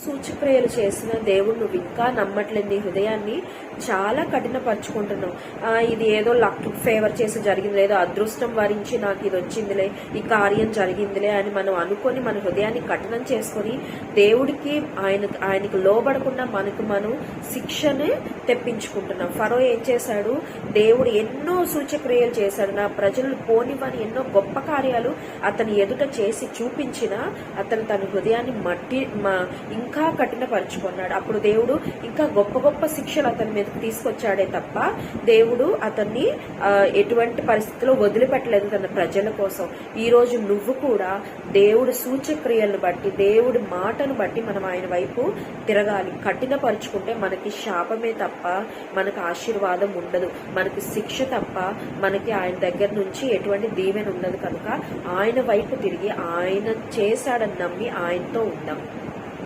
సూచక్రియలు చేసిన దేవుడు నువ్వు ఇంకా నమ్మట్లేదు, నీ హృదయాన్ని చాలా కఠినపరుచుకుంటున్నావు. ఇది ఏదో లక్ ఫేవర్ చేసి జరిగింది, ఏదో అదృష్టం వరించి నాకు ఇది వచ్చిందిలే, ఈ కార్యం జరిగిందిలే అని మనం అనుకొని మన హృదయాన్ని కఠినం చేసుకొని దేవుడికి ఆయనకు లోబడకుండా మనం శిక్షని తెప్పించుకుంటున్నాం. ఫరో ఏం చేశాడు? దేవుడు ఎన్నో సూచక్రియలు చేశాడు, నా ప్రజలు పోనివని ఎన్నో గొప్ప కార్యాలు అతని ఎదుట చేసి చూపించినా అతను తన హృదయాన్ని ఇంకా కఠినపరుచుకున్నాడు. అప్పుడు దేవుడు ఇంకా గొప్ప గొప్ప శిక్షలు అతని మీదకి తీసుకొచ్చాడే తప్ప దేవుడు అతన్ని ఎటువంటి పరిస్థితుల్లో వదిలిపెట్టలేదు తన ప్రజల కోసం. ఈ రోజు నువ్వు కూడా దేవుడు సూచక్రియలను బట్టి, దేవుడి మాటను బట్టి మనం ఆయన వైపు తిరగాలి. కఠినపరుచుకుంటే మనకి శాపమే తప్ప మనకు ఆశీర్వాదం ఉండదు, మనకి శిక్ష తప్ప మనకి ఆయన దగ్గర నుంచి ఎటువంటి దీవెన ఉండదు. కనుక ఆయన వైపు తిరిగి ఆయన చేశాడని నమ్మి ఆయనతో ఉందాం.